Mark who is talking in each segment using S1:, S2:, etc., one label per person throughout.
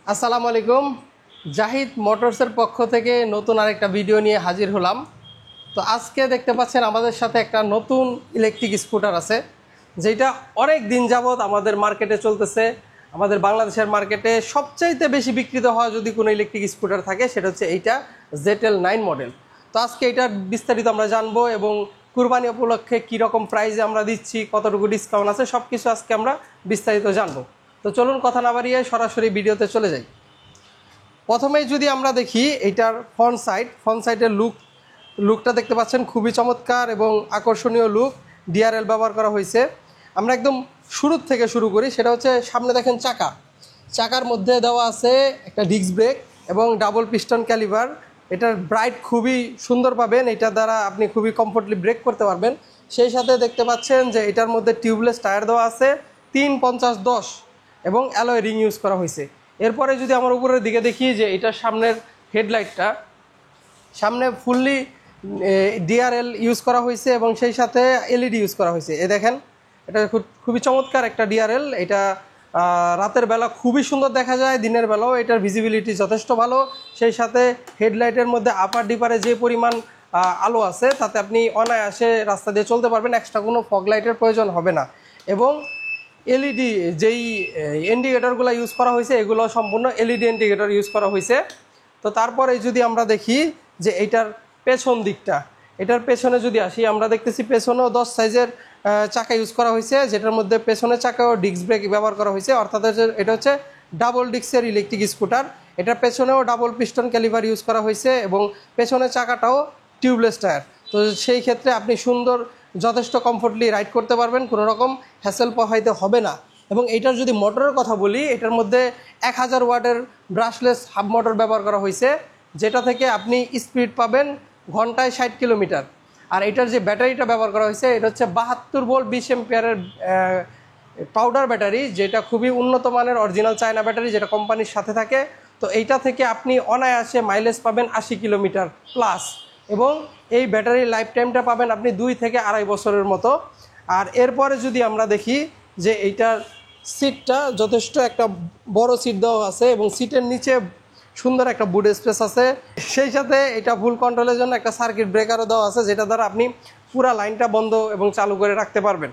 S1: আসসালামু আলাইকুম। জাহিদ মোটরসের পক্ষ থেকে নতুন আরেকটা ভিডিও নিয়ে হাজির হলাম। তো আজকে দেখতে পাচ্ছেন আমাদের সাথে একটা নতুন ইলেকট্রিক স্কুটার আছে, যেটা অনেক দিন যাবত আমাদের মার্কেটে চলতেছে। আমাদের বাংলাদেশের মার্কেটে সবচাইতে বেশি বিক্রিত হওয়া যদি কোনো ইলেকট্রিক স্কুটার থাকে সেটা হচ্ছে এইটা ZL9 মডেল। তো আজকে এটার বিস্তারিত আমরা জানবো এবং কুরবানি উপলক্ষে কীরকম প্রাইসে আমরা দিচ্ছি, কতটুকু ডিসকাউন্ট আছে, সব কিছু আজকে আমরা বিস্তারিত জানবো। তো চলুন কথা না বাড়িয়ে সরাসরি ভিডিওতে চলে যাই। প্রথমেই যদি আমরা দেখি এইটার ফ্রন্ট সাইডের লুকটা দেখতে পাচ্ছেন, খুবই চমৎকার এবং আকর্ষণীয় লুক। ডিআরএল ব্যবহার করা হয়েছে। আমরা একদম শুরুর থেকে শুরু করি, সেটা হচ্ছে সামনে দেখেন চাকার মধ্যে দেওয়া আছে একটা ডিস্ক ব্রেক এবং ডাবল পিস্টন ক্যালিভার। এটার ব্রাইট খুবই সুন্দর পাবেন, এটার দ্বারা আপনি খুবই কমফোর্টলি ব্রেক করতে পারবেন। সেই সাথে দেখতে পাচ্ছেন যে এটার মধ্যে টিউবলেস টায়ার দেওয়া আছে 350-10 এবং অ্যালয় রিং ইউজ করা হয়েছে। এরপরে যদি আমার উপরের দিকে দেখি যে এটার সামনের হেডলাইটটা সামনে ফুললি ডিআরএল ইউজ করা হয়েছে এবং সেই সাথে এলইডি ইউজ করা হয়েছে। এ দেখেন, এটা খুবই চমৎকার একটা ডিআরএল। এটা রাতের বেলা খুবই সুন্দর দেখা যায়, দিনের বেলাও এটার ভিজিবিলিটি যথেষ্ট ভালো। সেই সাথে হেডলাইটের মধ্যে আপার ডিপারে যে পরিমাণ আলো আছে তাতে আপনি অনায়াসে রাস্তা দিয়ে চলতে পারবেন, এক্সট্রা কোনো ফগ লাইটের প্রয়োজন হবে না। এবং এলইডি যেই ইন্ডিকেটরগুলো ইউজ করা হয়েছে এগুলো সম্পূর্ণ এলইডি ইন্ডিকেটর ইউজ করা হয়েছে। তো তারপরে যদি আমরা দেখি যে এইটার পেছন দিকটা, এটার পেছনে যদি আসি, আমরা দেখতেছি পেছনেও 10 সাইজের চাকা ইউজ করা হয়েছে, যেটার মধ্যে পেছনের চাকাও ডিস্ক ব্রেক ব্যবহার করা হয়েছে। অর্থাৎ এটা হচ্ছে ডাবল ডিস্কের ইলেকট্রিক স্কুটার। এটার পেছনেও ডাবল পিস্টন ক্যালিভার ইউজ করা হয়েছে এবং পেছনের চাকাটাও টিউবলেস টায়ার। তো সেই ক্ষেত্রে আপনি যথেষ্ট কমফোর্টলি রাইড করতে পারবেন, কোনো রকম হ্যাসেল পোহাইতে হবে না। এবং এইটার যদি মোটরের কথা বলি, এটার মধ্যে 1000 ওয়াটের ব্রাশলেস হাব মোটর ব্যবহার করা হয়েছে, যেটা থেকে আপনি স্পিড পাবেন ঘন্টায় 60 কিলোমিটার। আর এটার যে ব্যাটারিটা ব্যবহার করা হয়েছে এটা হচ্ছে 72 ভোল্ট 20 এম্পিয়ারের পাউডার ব্যাটারি, যেটা খুবই উন্নত মানের অরিজিনাল চায়না ব্যাটারি, যেটা কোম্পানির সাথে থাকে। তো এইটা থেকে আপনি অনায়াসে মাইলেজ পাবেন 80 কিলোমিটার প্লাস, এবং এই ব্যাটারির লাইফ টাইমটা পাবেন আপনি 2 থেকে 2.5 বছরের মতো। আর এরপরে যদি আমরা দেখি যে এইটার সিটটা যথেষ্ট একটা বড় সিট দেওয়া আছে এবং সিটের নিচে সুন্দর একটা বুট স্পেস আছে। সেই সাথে এটা ফুল কন্ট্রোলের জন্য একটা সার্কিট ব্রেকারও দেওয়া আছে, যেটা দ্বারা আপনি পুরা লাইনটা বন্ধ এবং চালু করে রাখতে পারবেন।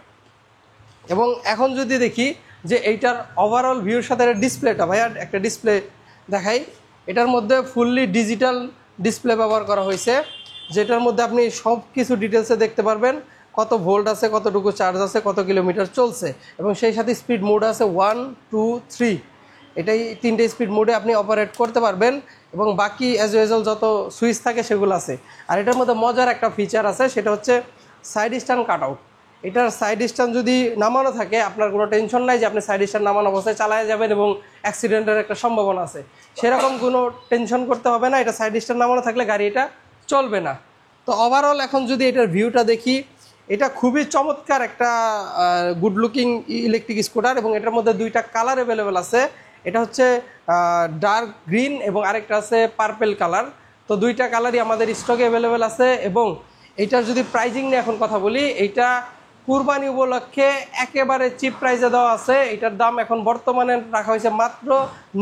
S1: এবং এখন যদি দেখি যে এইটার ওভারঅল ভিউর সাথে ডিসপ্লেটা, ভাইয়া একটা ডিসপ্লে দেখাই। এটার মধ্যে ফুললি ডিজিটাল ডিসপ্লে ব্যবহার করা হয়েছে, যেটার মধ্যে আপনি সব কিছু ডিটেলসে দেখতে পারবেন, কত ভোল্ট আছে, কতটুকু চার্জ আছে, কত কিলোমিটার চলছে। এবং সেই সাথে স্পিড মোড আছে 1, 2, 3, এটাই 3টে স্পিড মোডে আপনি অপারেট করতে পারবেন। এবং বাকি অ্যাজ ইউজুয়াল যত সুইচ থাকে সেগুলো আছে। আর এটার মধ্যে মজার একটা ফিচার আছে, সেটা হচ্ছে সাইড স্ট্যান্ড কাট আউট। এটার সাইড স্ট্যান্ড যদি নামানো থাকে আপনার কোনো টেনশন নাই যে আপনি সাইড স্ট্যান্ড নামানো অবস্থায় চালায় যাবেন এবং অ্যাক্সিডেন্টের একটা সম্ভাবনা আছে, সেরকম কোনো টেনশন করতে হবে না। এটা সাইড স্ট্যান্ড নামানো থাকলে গাড়ি এটা চলবে না। তো ওভারঅল এখন যদি এটার ভিউটা দেখি, এটা খুবই চমৎকার একটা গুড লুকিং ইলেকট্রিক স্কুটার এবং এটার মধ্যে 2টা কালার অ্যাভেলেবেল আছে। এটা হচ্ছে ডার্ক গ্রিন এবং আরেকটা আছে পার্পেল কালার। তো 2টা কালারই আমাদের স্টকে অ্যাভেলেবেল আছে। এবং এইটার যদি প্রাইজিং নিয়ে এখন কথা বলি, এইটা কুরবানি উপলক্ষে একেবারে চিপ প্রাইসে দেওয়া আছে। এটার দাম এখন বর্তমানে রাখা হয়েছে মাত্র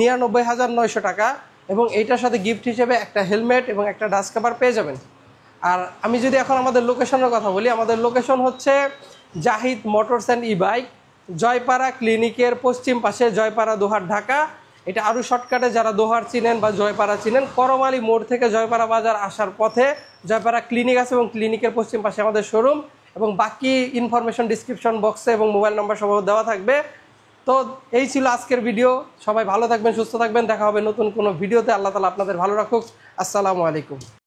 S1: 99,900 টাকা এবং এইটার সাথে গিফট হিসেবে একটা হেলমেট এবং একটা ডাস্ট কভার পেয়ে যাবেন। আর আমি যদি এখন আমাদের লোকেশনের কথা বলি, আমাদের লোকেশন হচ্ছে Zahid motors and e-bike, Joypara ক্লিনিকের পশ্চিম পাশে, জয়পাড়া দোহার, ঢাকা। এটা আরও শর্টকাটে যারা দোহার চিনেন বা জয়পাড়া চিনেন, করমালি মোড় থেকে জয়পাড়া বাজার আসার পথে জয়পাড়া ক্লিনিক আছে এবং ক্লিনিকের পশ্চিম পাশে আমাদের শোরুম। এবং বাকি ইনফরমেশন ডিসক্রিপশন বক্সে এবং মোবাইল নাম্বার সহ দেওয়া থাকবে। তো এই ছিল আজকের ভিডিও। সবাই ভালো থাকবেন, সুস্থ থাকবেন, দেখা হবে নতুন কোনো ভিডিওতে। আল্লাহ তাআলা আপনাদের ভালো রাখুক। আসসালামু আলাইকুম।